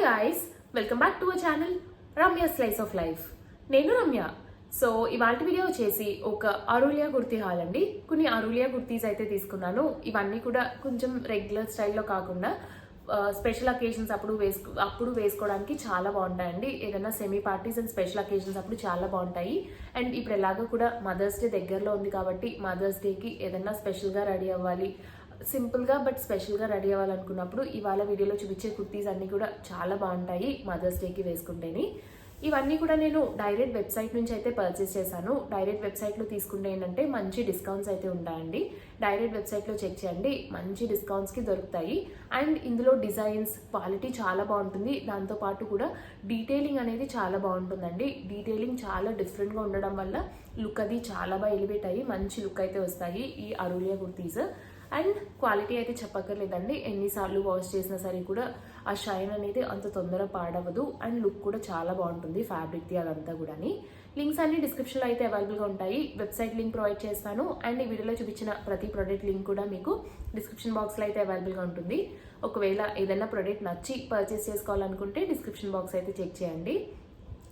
guys, welcome back to our channel Ramya slice of life. నేను Ramya. So ఇవాళ video వచ్చేసి ఒక అరులియా కుర్తీ హాల్ అండి. కొన్ని అరులియా కుర్తీస్ అయితే తీసుకున్నాను. ఇవన్నీ కూడా కొంచెం రెగ్యులర్ స్టైల్లో కాకుండా స్పెషల్ అకేషన్స్ అప్పుడు వేసుకోవడానికి చాలా బాగుంటాయండి. ఏదైనా semi parties and special occasions అప్పుడు చాలా బాగుంటాయి. అండ్ ఇప్పుడు ఎలాగో కూడా మదర్స్ డే దగ్గరలో ఉంది కాబట్టి మదర్స్ డేకి ఏదైనా స్పెషల్గా రెడీ అవ్వాలి, సింపుల్గా బట్ స్పెషల్గా రెడీ అవ్వాలనుకున్నప్పుడు ఇవాళ వీడియోలో చూపించే కుర్తీస్ అన్నీ కూడా చాలా బాగుంటాయి మదర్స్ డేకి వేసుకుంటేనే. ఇవన్నీ కూడా నేను డైరెక్ట్ వెబ్సైట్ నుంచి అయితే పర్చేస్ చేశాను. డైరెక్ట్ వెబ్సైట్లో తీసుకుంటే ఏంటంటే మంచి డిస్కౌంట్స్ అయితే ఉంటాయండి. డైరెక్ట్ వెబ్సైట్లో చెక్ చేయండి, మంచి డిస్కౌంట్స్కి దొరుకుతాయి. అండ్ ఇందులో డిజైన్స్ క్వాలిటీ చాలా బాగుంటుంది. దాంతోపాటు కూడా డీటెయిలింగ్ అనేది చాలా బాగుంటుందండి. డీటెయిలింగ్ చాలా డిఫరెంట్గా ఉండడం వల్ల లుక్ అది చాలా బాగా ఎలివేట్ అయ్యి మంచి లుక్ అయితే వస్తాయి ఈ అరులియా కుర్తీస్. అండ్ క్వాలిటీ అయితే చెప్పక్కర్లేదండి, ఎన్నిసార్లు వాష్ చేసినా సరే కూడా ఆ షైన్ అనేది అంత తొందరగా పాడవదు. అండ్ లుక్ కూడా చాలా బాగుంటుంది ఫ్యాబ్రిక్ది అదంతా కూడా. లింక్స్ అన్ని డిస్క్రిప్షన్లో అయితే అవైలబుల్గా ఉంటాయి. వెబ్సైట్ లింక్ ప్రొవైడ్ చేస్తాను. అండ్ ఈ వీడియోలో చూపించిన ప్రతి ప్రోడక్ట్ లింక్ కూడా మీకు డిస్క్రిప్షన్ బాక్స్లో అయితే అవైలబుల్గా ఉంటుంది. ఒకవేళ ఏదైనా ప్రోడక్ట్ నచ్చి పర్చేస్ చేసుకోవాలనుకుంటే డిస్క్రిప్షన్ బాక్స్ అయితే చెక్ చేయండి.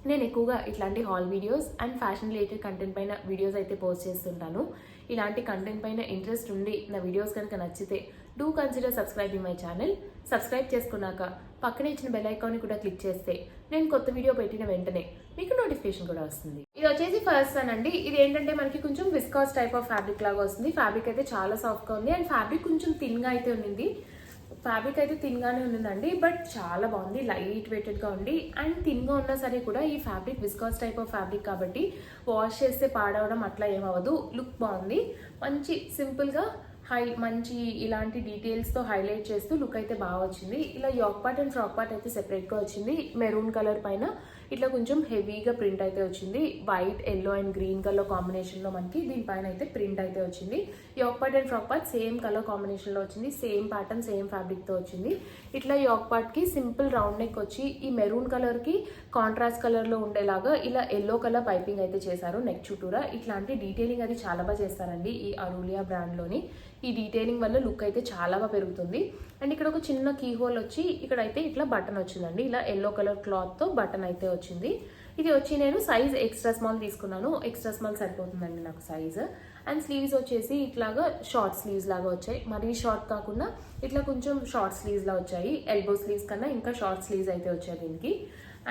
నేను ఎక్కువగా ఇట్లాంటి hall videos and fashion related content పైన వీడియోస్ అయితే పోస్ట్ చేస్తుంటాను. ఇలాంటి కంటెంట్ పైన ఇంట్రెస్ట్ ఉండి నా వీడియోస్ కనుక నచ్చితే do consider subscribing my channel. Subscribe చేసుకున్నాక పక్కనే ఇచ్చిన బెల్ ఐకాన్ని కూడా క్లిక్ చేస్తే నేను కొత్త వీడియో పెట్టిన వెంటనే మీకు నోటిఫికేషన్ కూడా వస్తుంది. ఇది వచ్చేసి ఫస్ట్ వన్ అండి. ఇది ఏంటంటే మనకి కొంచెం విస్కాస్ టైప్ ఆఫ్ ఫ్యాబ్రిక్ లాగా వస్తుంది. ఫ్యాబ్రిక్ అయితే చాలా సాఫ్ట్గా ఉంది అండ్ ఫ్యాబ్రిక్ కొంచెం థిన్గా అయితే ఉంది. ఫ్యాబ్రిక్ అయితే థిన్గానే ఉందండి, బట్ చాలా బాగుంది. లైట్ వెయిటెడ్గా ఉంది అండ్ థిన్గా ఉన్నా సరే కూడా ఈ fabric viscous type of fabric కాబట్టి వాష్ చేస్తే పాడవడం అట్లా ఏమవ్వదు. లుక్ బాగుంది, మంచి సింపుల్గా మంచి ఇలాంటి డీటెయిల్స్తో హైలైట్ చేస్తూ లుక్ అయితే బాగా వచ్చింది. ఇలా yoke part and frock part అయితే సెపరేట్గా వచ్చింది. మెరూన్ కలర్ పైన ఇట్లా కొంచెం హెవీగా ప్రింట్ అయితే వచ్చింది. White, yellow and green colour కాంబినేషన్లో మనకి దీనిపైన అయితే ప్రింట్ అయితే వచ్చింది. Yoke part and frock part same colour కాంబినేషన్లో వచ్చింది. సేమ్ ప్యాటర్న్, సేమ్ ఫ్యాబ్రిక్తో వచ్చింది. ఇట్లా యోక్ పార్ట్కి సింపుల్ రౌండ్ నెక్ వచ్చి ఈ మెరూన్ కలర్కి కాంట్రాస్ట్ కలర్లో ఉండేలాగా ఇలా ఎల్లో కలర్ పైపింగ్ అయితే చేశారు నెక్ చుట్టూరా. ఇట్లాంటి డీటెయిలింగ్ అది చాలా బాగా చేస్తారండి ఈ అరులియా బ్రాండ్లోని. ఈ డీటెయిలింగ్ వల్ల లుక్ అయితే చాలా బాగా పెరుగుతుంది. అండ్ ఇక్కడ ఒక చిన్న కీ హోల్ వచ్చి ఇక్కడైతే ఇట్లా బటన్ వచ్చిందండి. ఇలా ఎల్లో కలర్ క్లాత్తో బటన్ అయితే వచ్చింది. ఇది వచ్చి నేను సైజ్ ఎక్స్ట్రా స్మాల్ తీసుకున్నాను. ఎక్స్ట్రా స్మాల్ సరిపోతుందండి నాకు సైజ్. అండ్ స్లీవ్స్ వచ్చేసి ఇట్లాగా షార్ట్ స్లీవ్స్ లాగా వచ్చాయి. మరీ షార్ట్ కాకుండా ఇట్లా కొంచెం షార్ట్ స్లీవ్స్ లా వచ్చాయి. ఎల్బో స్లీవ్స్ కన్నా ఇంకా షార్ట్ స్లీవ్స్ అయితే వచ్చాయి దీనికి.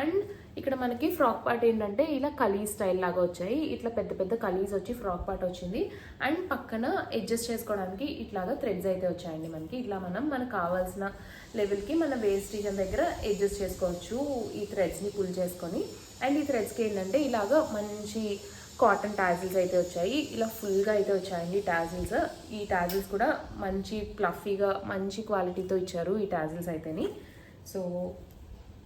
అండ్ ఇక్కడ మనకి ఫ్రాక్ పార్ట్ ఏంటంటే ఇలా కలీజ్ స్టైల్ లాగా వచ్చాయి. ఇట్లా పెద్ద పెద్ద కలీజ్ వచ్చి ఫ్రాక్ పార్ట్ వచ్చింది. అండ్ పక్కన అడ్జస్ట్ చేసుకోవడానికి ఇట్లాగా థ్రెడ్స్ అయితే వచ్చాయండి మనకి. ఇట్లా మనకు కావాల్సిన లెవెల్కి మన వేస్ట్ రీజన్ దగ్గర అడ్జస్ట్ చేసుకోవచ్చు ఈ థ్రెడ్స్ని పుల్ చేసుకొని. అండ్ ఈ థ్రెడ్స్కి ఏంటంటే ఇలాగా మంచి కాటన్ టాజిల్స్ అయితే వచ్చాయి. ఇలా ఫుల్గా అయితే వచ్చాయండి టాజిల్స్. ఈ టాజిల్స్ కూడా మంచి ప్లఫీగా మంచి క్వాలిటీతో ఇచ్చారు ఈ టాజిల్స్ అయితేని. సో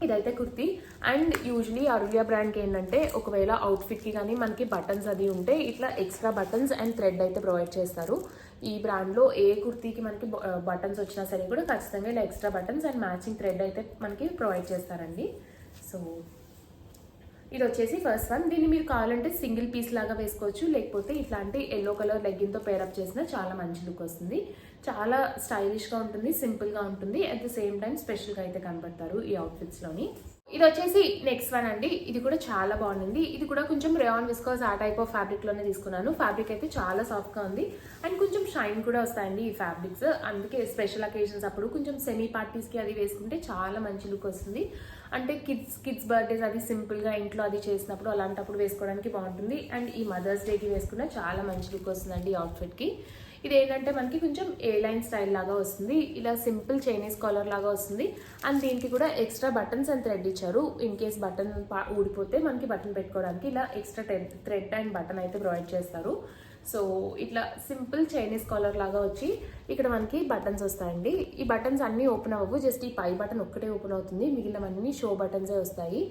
ఇదైతే కుర్తీ. అండ్ యూజువలీ అరులియా బ్రాండ్కి ఏంటంటే ఒకవేళ అవుట్ఫిట్కి కానీ మనకి బటన్స్ అది ఉంటే ఇట్లా ఎక్స్ట్రా బటన్స్ అండ్ థ్రెడ్ అయితే ప్రొవైడ్ చేస్తారు. ఈ బ్రాండ్లో ఏ కుర్తీకి మనకి బటన్స్ వచ్చినా సరే కూడా ఖచ్చితంగా ఇలా extra buttons and matching thread అయితే మనకి ప్రొవైడ్ చేస్తారండి. సో ఇది వచ్చేసి ఫస్ట్ వన్. దీన్ని మీరు కావాలంటే సింగిల్ పీస్ లాగా వేసుకోవచ్చు, లేకపోతే ఇట్లాంటి ఎల్లో కలర్ లెగ్గిన్తో పేరప్ చేసినా చాలా మంచి లుక్ వస్తుంది. చాలా స్టైలిష్గా ఉంటుంది, సింపుల్గా ఉంటుంది. అట్ ద సేమ్ టైం స్పెషల్గా అయితే కనబడతారు ఈ అవుట్ఫిట్స్లోని. ఇది వచ్చేసి నెక్స్ట్ వన్ అండి. ఇది కూడా చాలా బాగుంది. ఇది కూడా కొంచెం రేయాన్ విస్కాస్ ఆ టైప్ ఆఫ్ ఫ్యాబ్రిక్లోనే తీసుకున్నాను. ఫ్యాబ్రిక్ అయితే చాలా సాఫ్ట్గా ఉంది అండ్ కొంచెం షైన్ కూడా వస్తాయండి ఈ ఫ్యాబ్రిక్స్. అందుకే స్పెషల్ అకేషన్స్ అప్పుడు కొంచెం సెమీ పార్టీస్కి అది వేసుకుంటే చాలా మంచి లుక్ వస్తుంది. అంటే కిడ్స్ బర్త్డేస్ అది సింపుల్గా ఇంట్లో అది చేసినప్పుడు అలాంటప్పుడు వేసుకోవడానికి బాగుంటుంది. అండ్ ఈ మదర్స్ డేకి వేసుకున్న చాలా మంచి లుక్ వస్తుందండి ఈ అవుట్ఫిట్కి. ఇది ఏంటంటే మనకి కొంచెం ఏ లైన్ స్టైల్ లాగా వస్తుంది. ఇలా సింపుల్ చైనీస్ కాలర్ లాగా వస్తుంది. అండ్ దీనికి కూడా ఎక్స్ట్రా బటన్స్ అండ్ థ్రెడ్ ఇచ్చారు. ఇన్ కేస్ బటన్ ఊడిపోతే మనకి బటన్ పెట్టుకోవడానికి ఇలా ఎక్స్ట్రా థ్రెడ్ అండ్ బటన్ అయితే ప్రొవైడ్ చేస్తారు. సో ఇట్లా సింపుల్ చైనీస్ కాలర్ లాగా వచ్చి ఇక్కడ మనకి బటన్స్ వస్తాయండి. ఈ బటన్స్ అన్నీ ఓపెన్ అవ్వవు, జస్ట్ ఈ పై బటన్ ఒక్కటే ఓపెన్ అవుతుంది. మిగిలినవన్నీ షో బటన్సే వస్తాయి.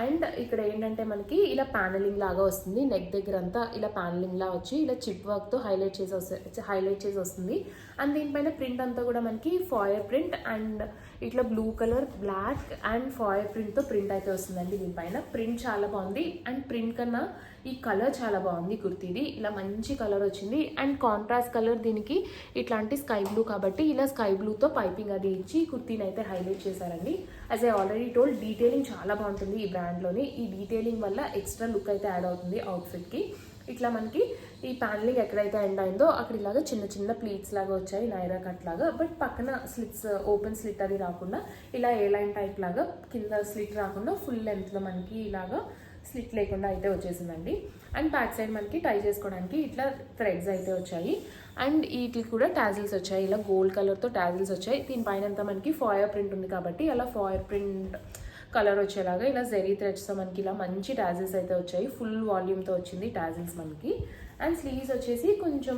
అండ్ ఇక్కడ ఏంటంటే మనకి ఇలా ప్యానలింగ్ లాగా వస్తుంది. నెక్ దగ్గర అంతా ఇలా ప్యానలింగ్ లా వచ్చి ఇలా చిప్ వర్క్తో హైలైట్ చేసి వస్తుంది. అండ్ దీనిపైన ప్రింట్ అంతా కూడా మనకి ఫాయర్ ప్రింట్ అండ్ ఇట్లా blue colour black and foil ప్రింట్తో ప్రింట్ అయితే వస్తుందండి. దీనిపైన ప్రింట్ చాలా బాగుంది అండ్ ప్రింట్ కన్నా ఈ కలర్ చాలా బాగుంది కుర్తీది. ఇలా మంచి కలర్ వచ్చింది అండ్ కాంట్రాస్ట్ కలర్ దీనికి ఇట్లాంటి స్కై బ్లూ కాబట్టి ఇలా స్కై బ్లూతో పైపింగ్ అది ఇచ్చి కుర్తీని అయితే హైలైట్ చేశారండి. As I already told detailing చాలా బాగుంటుంది ఈ బ్రాండ్లోని. ఈ డీటెయిలింగ్ వల్ల ఎక్స్ట్రా లుక్ అయితే యాడ్ అవుతుంది అవుట్ఫిట్కి. ఇట్లా మనకి ఈ ప్యానలింగ్ ఎక్కడైతే ఎండ్ అయిందో అక్కడ ఇలాగా చిన్న చిన్న ప్లీట్స్ లాగా వచ్చాయి, నైరా కట్ లాగా. బట్ పక్కన స్లిట్స్, ఓపెన్ స్లిట్ అది రాకుండా ఇలా ఏ లైన్ టైప్ లాగా కింద స్లిట్ రాకుండా ఫుల్ లెంత్లో మనకి ఇలాగా స్లిట్ లేకుండా అయితే వచ్చేసిందండి. అండ్ బ్యాక్ సైడ్ మనకి టై చేసుకోవడానికి ఇట్లా థ్రెడ్స్ అయితే వచ్చాయి అండ్ వీటికి కూడా టాజిల్స్ వచ్చాయి. ఇలా గోల్డ్ కలర్తో టాజిల్స్ వచ్చాయి. దీనిపైన అంతా మనకి ఫాయర్ ప్రింట్ ఉంది కాబట్టి అలా ఫాయర్ ప్రింట్ కలర్ వచ్చేలాగా ఇలా జెరీ థ్రెడ్స్తో మనకి ఇలా మంచి టాజిల్స్ అయితే వచ్చాయి. ఫుల్ వాల్యూమ్తో వచ్చింది టాజిల్స్ మనకి. అండ్ స్లీవ్స్ వచ్చేసి కొంచెం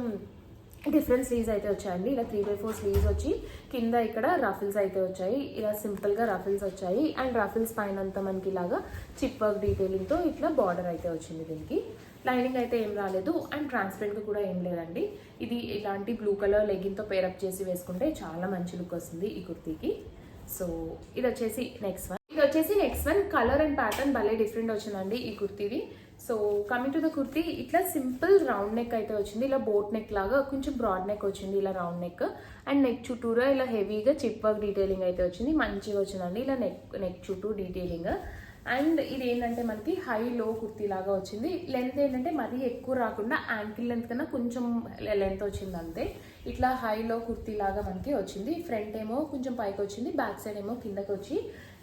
డిఫరెంట్ స్లీవ్స్ అయితే వచ్చాయండి. ఇలా 3/4 స్లీవ్స్ వచ్చి కింద ఇక్కడ రఫిల్స్ అయితే వచ్చాయి. ఇలా సింపుల్గా రఫిల్స్ వచ్చాయి అండ్ రఫిల్స్ పైన అంతా మనకి ఇలాగా చిప్ వర్క్ డీటెయిలింగ్తో ఇట్లా బార్డర్ అయితే వచ్చింది. దీనికి లైనింగ్ అయితే ఏం రాలేదు అండ్ ట్రాన్స్పరెంట్గా కూడా ఏం లేదండి. ఇది ఇలాంటి బ్లూ కలర్ లెగ్గిన్తో పేరప్ చేసి వేసుకుంటే చాలా మంచి లుక్ వస్తుంది ఈ కుర్తీకి. సో ఇది వచ్చేసి next one colour and pattern భలే డిఫరెంట్ వచ్చిందండి ఈ కుర్తీది. So coming to the kurti, ఇట్లా సింపుల్ రౌండ్ నెక్ అయితే వచ్చింది. ఇలా బోట్ నెక్ లాగా కొంచెం బ్రాడ్ నెక్ వచ్చింది, ఇలా రౌండ్ నెక్ అండ్ నెక్ చుట్టూరా ఇలా హెవీగా చిప్ వర్క్ డీటెయిలింగ్ అయితే వచ్చింది. మంచిగా వచ్చిందండి ఇలా నెక్ చుట్టూ డీటెయిలింగ్. అండ్ ఇది ఏంటంటే మనకి హై లో కుర్తీ లాగా వచ్చింది. లెంత్ ఏంటంటే మరీ ఎక్కువ రాకుండా యాంకిల్ లెంత్ కన్నా కొంచెం లెంత్ వచ్చింది అంతే. ఇట్లా హై లో కుర్తీ లాగా మనకి వచ్చింది. ఫ్రంట్ ఏమో కొంచెం పైకి వచ్చింది, బ్యాక్ సైడ్ ఏమో కిందకి వచ్చి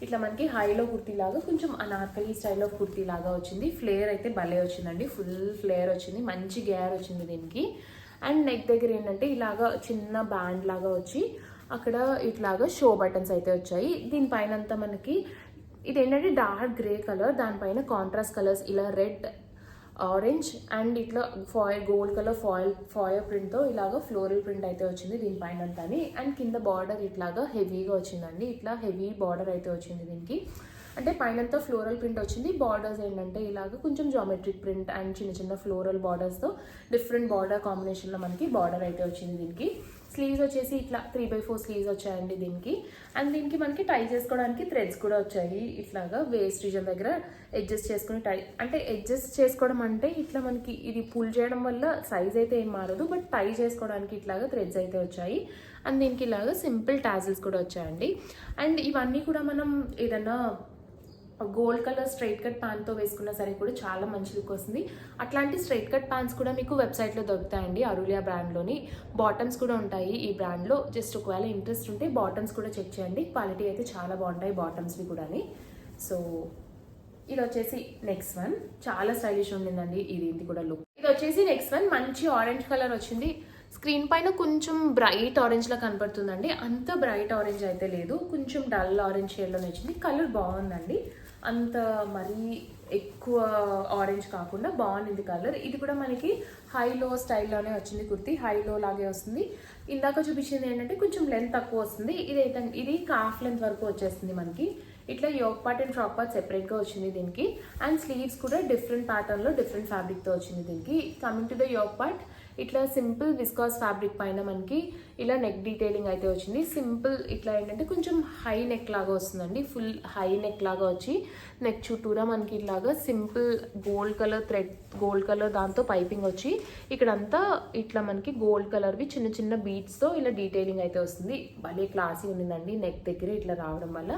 ఇట్లా మనకి హైలో కుర్తీ లాగా కొంచెం అనార్కలి స్టైల్ ఆఫ్ కుర్తీ లాగా వచ్చింది. ఫ్లేర్ అయితే భలే వచ్చిందండి, ఫుల్ ఫ్లేర్ వచ్చింది, మంచి గేర్ వచ్చింది దీనికి. అండ్ నెక్ దగ్గర ఏంటంటే ఇలాగా చిన్న బ్యాండ్ లాగా వచ్చి అక్కడ ఇట్లాగా షో బటన్స్ అయితే వచ్చాయి. దీనిపైన అంతా మనకి ఇది ఏంటంటే డార్క్ గ్రే కలర్, దానిపైన కాంట్రాస్ట్ కలర్స్ ఇలా రెడ్, ఆరెంజ్ అండ్ ఇట్లా గోల్డ్ కలర్ ఫాయిల్ ప్రింట్తో ఇలాగా ఫ్లోరల్ ప్రింట్ అయితే వచ్చింది దీనిపైన అంతాని. అండ్ కింద బార్డర్ ఇట్లాగా హెవీగా వచ్చిందండి, ఇట్లా హెవీ బార్డర్ అయితే వచ్చింది దీనికి. అంటే పైనంతా ఫ్లోరల్ ప్రింట్ వచ్చింది, బార్డర్స్ ఏంటంటే ఇలాగ కొంచెం జామెట్రిక్ ప్రింట్ అండ్ చిన్న చిన్న ఫ్లోరల్ బార్డర్స్తో డిఫరెంట్ బార్డర్ కాంబినేషన్లో మనకి బార్డర్ అయితే వచ్చింది దీనికి. స్లీవ్స్ వచ్చేసి ఇట్లా 3/4 స్లీవ్స్ వచ్చాయండి దీనికి. అండ్ దీనికి మనకి టై చేసుకోవడానికి థ్రెడ్స్ కూడా వచ్చాయి. ఇట్లాగా వేస్ట్ రీజన్ దగ్గర అడ్జస్ట్ చేసుకుని అడ్జస్ట్ చేసుకోవడం అంటే ఇట్లా మనకి ఇది పుల్ చేయడం వల్ల సైజ్ అయితే ఏం మారదు, బట్ టై చేసుకోవడానికి ఇట్లాగా థ్రెడ్స్ అయితే వచ్చాయి. అండ్ దీనికి ఇలాగా సింపుల్ టాజిల్స్ కూడా వచ్చాయండి. అండ్ ఇవన్నీ కూడా మనం ఏదన్నా గోల్డ్ కలర్ స్ట్రైట్ కట్ ప్యాంట్తో వేసుకున్నా సరే కూడా చాలా మంచి లుక్ వస్తుంది. అట్లాంటి స్ట్రైట్ కట్ ప్యాంట్స్ కూడా మీకు వెబ్సైట్లో దొరుకుతాయండి, అరులియా బ్రాండ్లోని. బాటమ్స్ కూడా ఉంటాయి ఈ బ్రాండ్లో. జస్ట్ ఒకవేళ ఇంట్రెస్ట్ ఉంటే బాటమ్స్ కూడా చెక్ చేయండి, క్వాలిటీ అయితే చాలా బాగుంటాయి బాటమ్స్వి కూడా. సో ఇది వచ్చేసి నెక్స్ట్ వన్, చాలా స్టైలిష్ ఉండిందండి ఇది కూడా లుక్. ఇది వచ్చేసి నెక్స్ట్ వన్, మంచి ఆరెంజ్ కలర్ వచ్చింది. స్క్రీన్ పైన కొంచెం బ్రైట్ ఆరెంజ్లా కనపడుతుందండి, అంత బ్రైట్ ఆరెంజ్ అయితే లేదు, కొంచెం డల్ ఆరెంజ్ షేడ్లోనే వచ్చింది. కలర్ బాగుందండి, అంత మరీ ఎక్కువ ఆరెంజ్ కాకుండా బాగుంది కలర్. ఇది కూడా మనకి హైలో స్టైల్లోనే వచ్చింది కుర్తీ, హైలో లాగే వస్తుంది. ఇందాక చూపించింది ఏంటంటే కొంచెం లెంత్ తక్కువ వస్తుంది, ఇది కాఫ్ లెంత్ వరకు వచ్చేస్తుంది మనకి. ఇట్లా yoke part and frock part సెపరేట్గా వచ్చింది దీనికి. అండ్ స్లీవ్స్ కూడా డిఫరెంట్ ప్యాటర్న్లో డిఫరెంట్ ఫ్యాబ్రిక్తో వచ్చింది దీనికి. Coming to the yoke part, ఇట్లా సింపుల్ విస్కాస్ ఫ్యాబ్రిక్ పైన మనకి ఇలా నెక్ డీటెయిలింగ్ అయితే వచ్చింది. సింపుల్ ఇట్లా ఏంటంటే కొంచెం హై నెక్ లాగా వస్తుందండి, ఫుల్ హై నెక్ లాగా వచ్చి నెక్ చుట్టూరా మనకి ఇలాగా simple gold colour thread, gold colour దాంతో పైపింగ్ వచ్చి ఇక్కడంతా ఇట్లా మనకి గోల్డ్ కలర్వి చిన్న చిన్న బీట్స్తో ఇలా డీటెయిలింగ్ అయితే వస్తుంది. భలే క్లాసీ ఉండిందండి నెక్ దగ్గర ఇట్లా రావడం వల్ల.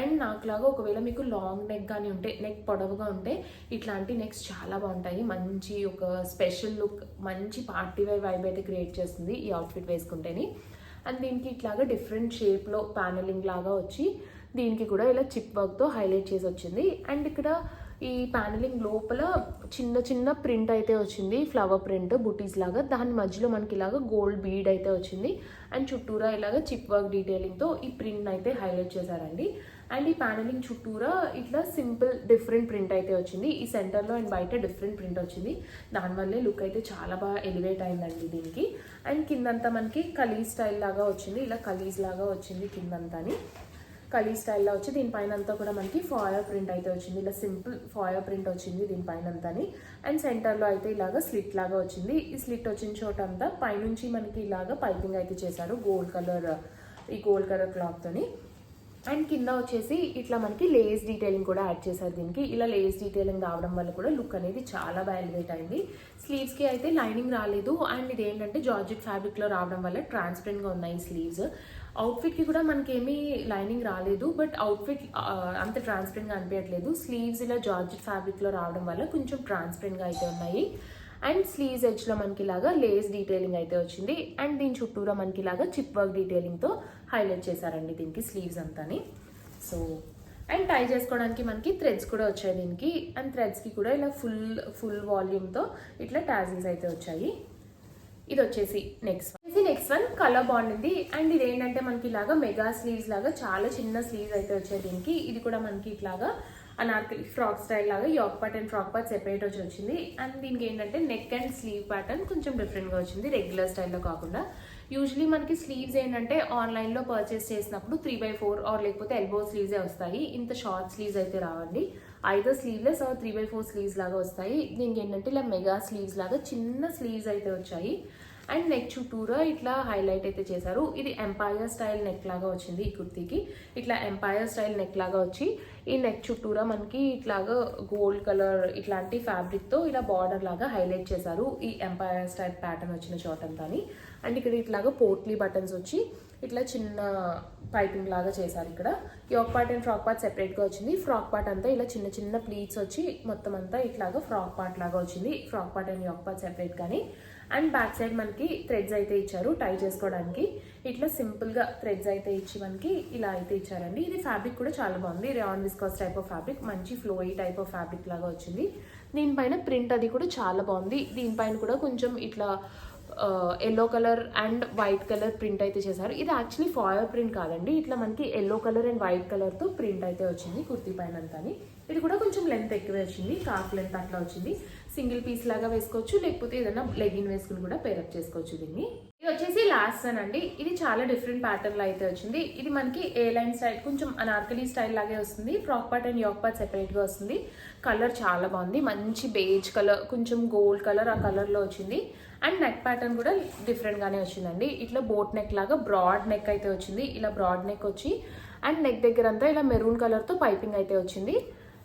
అండ్ నాకులాగా ఒకవేళ మీకు లాంగ్ నెక్ కానీ ఉంటే, నెక్ పొడవుగా ఉంటే ఇట్లాంటి నెక్స్ చాలా బాగుంటాయి. మంచి ఒక స్పెషల్ లుక్, మంచి పార్టీ వేర్ వైబ్ అయితే క్రియేట్ చేస్తుంది ఈ అవుట్ఫిట్ వేసుకుంటేనే. అండ్ దీనికి ఇట్లాగా డిఫరెంట్ షేప్లో ప్యానలింగ్ లాగా వచ్చి దీనికి కూడా ఇలా చిప్ వర్క్తో హైలైట్ చేసి వచ్చింది. అండ్ ఇక్కడ ఈ ప్యానలింగ్ లోపల చిన్న చిన్న ప్రింట్ అయితే వచ్చింది, ఫ్లవర్ ప్రింట్ బుటీస్ లాగా. దాని మధ్యలో మనకి ఇలాగా గోల్డ్ బీడ్ అయితే వచ్చింది. అండ్ చుట్టూరా ఇలాగ చిప్ వర్క్ డీటెయిలింగ్తో ఈ ప్రింట్ అయితే హైలైట్ చేశారండి. అండ్ ఈ ప్యానలింగ్ చుట్టూరా ఇట్లా సింపుల్ డిఫరెంట్ ప్రింట్ అయితే వచ్చింది. ఈ సెంటర్లో అండ్ బయట డిఫరెంట్ ప్రింట్ వచ్చింది. దానివల్లే లుక్ అయితే చాలా బాగా ఎలివేట్ అయిందండి దీనికి. అండ్ కిందంతా మనకి కలీజ్ స్టైల్ లాగా వచ్చింది, ఇలా కలీజ్ లాగా వచ్చింది కిందంతాని. కలీ స్టైల్లో వచ్చి దీనిపైన అంతా కూడా మనకి ఫాయర్ ప్రింట్ అయితే వచ్చింది, ఇలా సింపుల్ ఫాయర్ ప్రింట్ వచ్చింది దీనిపైన అంతాని. అండ్ సెంటర్లో అయితే ఇలాగ స్లిట్ లాగా వచ్చింది. ఈ స్లిట్ వచ్చిన చోట అంతా పైనుంచి మనకి ఇలాగ పైపింగ్ అయితే చేశారు ఈ గోల్డ్ కలర్ క్లాత్తోని. అండ్ కింద వచ్చేసి ఇట్లా మనకి లేస్ డీటెయిలింగ్ కూడా యాడ్ చేశారు దీనికి. ఇలా లేస్ డీటెయిలింగ్ రావడం వల్ల కూడా లుక్ అనేది చాలా బాగా ఎలివేట్ అయింది. స్లీవ్స్కి అయితే లైనింగ్ రాలేదు. అండ్ ఇది ఏంటంటే జార్జెట్ ఫ్యాబ్రిక్లో రావడం వల్ల ట్రాన్స్పరెంట్గా ఉన్నాయి స్లీవ్స్. అవుట్ఫిట్కి కూడా మనకేమీ లైనింగ్ రాలేదు, బట్ అవుట్ఫిట్ అంత ట్రాన్స్పరెంట్గా అనిపించట్లేదు. స్లీవ్స్ ఇలా జార్జెట్ ఫ్యాబ్రిక్లో రావడం వల్ల కొంచెం ట్రాన్స్పరెంట్గా అయితే ఉన్నాయి. అండ్ స్లీవ్స్ ఎడ్జ్లో మనకి ఇలాగా లేస్ డీటెయిలింగ్ అయితే వచ్చింది. అండ్ దీని చుట్టూరా మనకి ఇలాగా చిప్ వర్క్ డీటెయిలింగ్తో హైలైట్ చేశారండి దీనికి స్లీవ్స్ అంతాని. సో అండ్ టై చేసుకోవడానికి మనకి థ్రెడ్స్ కూడా వచ్చాయి దీనికి. అండ్ థ్రెడ్స్కి కూడా ఇలా ఫుల్ వాల్యూమ్తో ఇట్లా టాజిల్స్ అయితే వచ్చాయి. ఇది వచ్చేసి నెక్స్ట్ వన్ కలర్ బాగుండింది. అండ్ ఇది ఏంటంటే మనకి ఇలాగా మెగా స్లీవ్స్ లాగా చాలా చిన్న స్లీవ్స్ అయితే వచ్చాయి దీనికి. ఇది కూడా మనకి ఇట్లాగా అనార్కలి ఫ్రాక్ స్టైల్ లాగా yoke part and frock part separate వచ్చి వచ్చింది. అండ్ దీనికి ఏంటంటే నెక్ అండ్ స్లీవ్ ప్యాటర్న్ కొంచెం డిఫరెంట్గా వచ్చింది, రెగ్యులర్ స్టైల్లో కాకుండా. యూజువలీ మనకి స్లీవ్స్ ఏంటంటే ఆన్లైన్లో పర్చేస్ చేసినప్పుడు 3/4 ఆర్ లేకపోతే ఎల్బో స్లీవ్సే వస్తాయి. ఇంత షార్ట్ స్లీవ్స్ అయితే రావండి. ఐదర్ స్లీవ్లెస్ ఆర్ 3/4 స్లీవ్స్ లాగా వస్తాయి. దీనికి ఏంటంటే ఇలా మెగా స్లీవ్స్ లాగా చిన్న స్లీవ్స్ అయితే వచ్చాయి. అండ్ నెక్ చుట్టూరా ఇట్లా హైలైట్ అయితే చేశారు. ఇది ఎంపైర్ స్టైల్ నెక్ లాగా వచ్చింది ఈ కుర్తీకి. ఇట్లా ఎంపైర్ స్టైల్ నెక్ లాగా వచ్చి ఈ నెక్ చుట్టూరా మనకి ఇట్లాగా గోల్డ్ కలర్ ఇట్లాంటి ఫ్యాబ్రిక్తో ఇలా బార్డర్ లాగా హైలైట్ చేశారు ఈ ఎంపైర్ స్టైల్ ప్యాటర్న్ వచ్చిన చోటంతాని. అండ్ ఇక్కడ ఇట్లాగా పోట్లీ బటన్స్ వచ్చి ఇట్లా చిన్న పైపింగ్ లాగా చేశారు. ఇక్కడ yoke part and frock part సెపరేట్గా వచ్చింది. ఫ్రాక్ పార్ట్ అంతా ఇలా చిన్న చిన్న ప్లీట్స్ వచ్చి మొత్తం అంతా ఇట్లాగా ఫ్రాక్ పార్ట్ లాగా వచ్చింది. Frock part and yoke part separate కానీ. అండ్ బ్యాక్ సైడ్ మనకి థ్రెడ్స్ అయితే ఇచ్చారు టై చేసుకోవడానికి. ఇట్లా సింపుల్గా థ్రెడ్స్ అయితే ఇచ్చి మనకి ఇలా అయితే ఇచ్చారండి. ఇది ఫ్యాబ్రిక్ కూడా చాలా బాగుంది. Rayon viscous type of fabric, మంచి ఫ్లోయీ టైప్ ఆఫ్ ఫ్యాబ్రిక్ లాగా వచ్చింది. దీనిపైన ప్రింట్ అది కూడా చాలా బాగుంది. దీనిపైన కూడా కొంచెం ఇట్లా yellow colour and white colour print అయితే చేశారు. ఇది యాక్చువల్లీ ఫాయర్ ప్రింట్ కాదండి, ఇట్లా మనకి ఎల్లో కలర్ అండ్ వైట్ కలర్తో ప్రింట్ అయితే వచ్చింది కుర్తీ పైన అంతాని. ఇది కూడా కొంచెం లెంత్ ఎక్కువే వచ్చింది, కాఫ్ లెంత్ అట్లా వచ్చింది. సింగిల్ పీస్ లాగా వేసుకోవచ్చు, లేకపోతే ఏదైనా లెగిన్ వేసుకుని కూడా పేరప్ చేసుకోవచ్చు దీన్ని. ఇది వచ్చేసి లాస్ట్ వన్ అండి. ఇది చాలా డిఫరెంట్ ప్యాటర్న్ లో అయితే వచ్చింది. ఇది మనకి ఏ లైన్ స్టైల్, కొంచెం అనార్కలి స్టైల్ లాగే వస్తుంది. Frock part and yoke part separate గా వస్తుంది. కలర్ చాలా బాగుంది, మంచి బేజ్ కలర్, కొంచెం గోల్డ్ కలర్ ఆ కలర్ లో వచ్చింది. అండ్ నెక్ ప్యాటర్న్ కూడా డిఫరెంట్ గానే వచ్చిందండి. ఇట్లా బోట్ నెక్ లాగా బ్రాడ్ నెక్ అయితే వచ్చింది. ఇలా బ్రాడ్ నెక్ వచ్చి అండ్ నెక్ దగ్గర అంతా ఇలా మెరూన్ కలర్ తో పైపింగ్ అయితే వచ్చింది.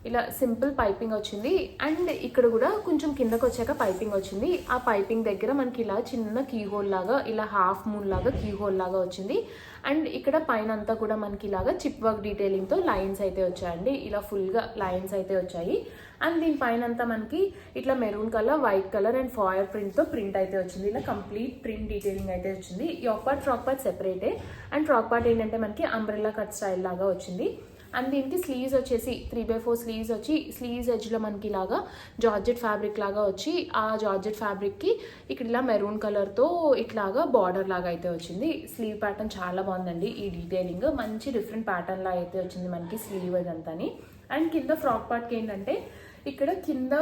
ఇలా సింపుల్ పైపింగ్ వచ్చింది. అండ్ ఇక్కడ కూడా కొంచెం కిందకు వచ్చాక పైపింగ్ వచ్చింది. ఆ పైపింగ్ దగ్గర మనకి ఇలా చిన్న కీ హోల్ లాగా, ఇలా హాఫ్ మూన్ లాగా కీ హోల్ లాగా వచ్చింది. అండ్ ఇక్కడ పైన అంతా కూడా మనకి ఇలాగా చిప్ వర్క్ డీటెయిలింగ్ తో లైన్స్ అయితే వచ్చాయండి. ఇలా ఫుల్ గా లైన్స్ అయితే వచ్చాయి. అండ్ దీని పైన అంతా మనకి ఇట్లా maroon colour, white colour and foil print తో ప్రింట్ అయితే వచ్చింది. ఇలా కంప్లీట్ ప్రింట్ డీటెయిలింగ్ అయితే వచ్చింది. యోక్ పార్ట్ ఫ్రాక్ పార్ట్ సెపరేటే. అండ్ ఫ్రాక్ పార్ట్ ఏంటంటే మనకి అంబ్రెల్లా కట్ స్టైల్ లాగా వచ్చింది. అండ్ దీనికి స్లీవ్స్ వచ్చేసి 3/4 స్లీవ్స్ వచ్చి, స్లీవ్స్ ఎడ్జ్లో మనకి ఇలాగా జార్జెట్ ఫ్యాబ్రిక్ లాగా వచ్చి, ఆ జార్జెట్ ఫ్యాబ్రిక్కి ఇక్కడ ఇలా మెరూన్ కలర్తో ఇట్లాగా బార్డర్ లాగా అయితే వచ్చింది. స్లీవ్ ప్యాటర్న్ చాలా బాగుందండి. ఈ డీటెయిలింగ్ మంచి డిఫరెంట్ ప్యాటర్న్ లాగా అయితే వచ్చింది మనకి స్లీవ్ అదంతాని. అండ్ కింద ఫ్రాక్ పార్ట్కి ఏంటంటే ఇక్కడ కింద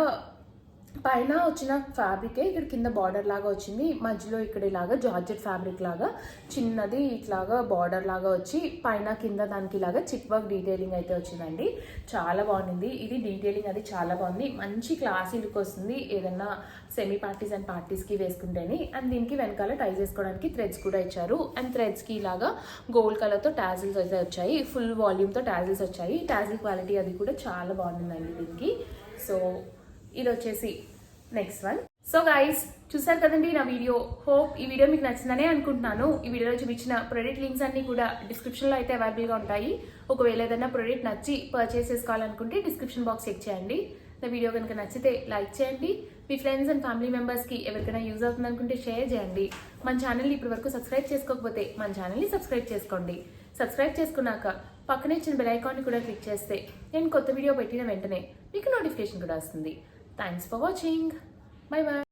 పైన వచ్చిన ఫ్యాబ్రికే ఇక్కడ కింద బార్డర్ లాగా వచ్చింది. మధ్యలో ఇక్కడ ఇలాగా జార్జెట్ ఫ్యాబ్రిక్ లాగా చిన్నది ఇట్లాగా బార్డర్ లాగా వచ్చి పైన కింద దానికి ఇలాగా చిప్ వర్క్ డీటెయిలింగ్ అయితే వచ్చిందండి. చాలా బాగుంది. ఇది డీటెయిలింగ్ అది చాలా బాగుంది. మంచి క్లాసీ లుక్ వస్తుంది ఏదన్నా సెమీ పార్టీస్ అండ్ పార్టీస్కి వేసుకుంటేనే. అండ్ దీనికి వెనకాల టై చేసుకోవడానికి థ్రెడ్స్ కూడా ఇచ్చారు. అండ్ థ్రెడ్స్కి ఇలాగా గోల్డ్ కలర్తో టాజిల్స్ అయితే వచ్చాయి. ఫుల్ వాల్యూమ్తో టాజిల్స్ వచ్చాయి. టాజిల్ క్వాలిటీ అది కూడా చాలా బాగుందండి దీనికి. సో ఇది వచ్చేసి నెక్స్ట్ వన్. సో గైస్ చూసారు కదండి నా వీడియో. హోప్ ఈ వీడియో మీకు నచ్చిందనే అనుకుంటున్నాను. ఈ వీడియోలో చూపించిన ప్రొడక్ట్ లింక్స్ అన్ని కూడా డిస్క్రిప్షన్లో అయితే అవైలబుల్గా ఉంటాయి. ఒకవేళ ఏదైనా ప్రొడక్ట్ నచ్చి పర్చేస్ చేసుకోవాలనుకుంటే డిస్క్రిప్షన్ బాక్స్ చెక్ చేయండి. నా వీడియో కనుక నచ్చితే లైక్ చేయండి. మీ ఫ్రెండ్స్ అండ్ ఫ్యామిలీ మెంబర్స్కి ఎవరికైనా యూజ్ అవుతుంది అనుకుంటే షేర్ చేయండి. మన ఛానల్ని ఇప్పటి వరకు సబ్స్క్రైబ్ చేసుకోకపోతే మన ఛానల్ని సబ్స్క్రైబ్ చేసుకోండి. సబ్స్క్రైబ్ చేసుకున్నాక పక్కనే ఇచ్చిన బెల్ ఐకాన్ని కూడా క్లిక్ చేస్తే నేను కొత్త వీడియో పెట్టిన వెంటనే మీకు నోటిఫికేషన్ కూడా వస్తుంది. Thanks for watching. Bye bye.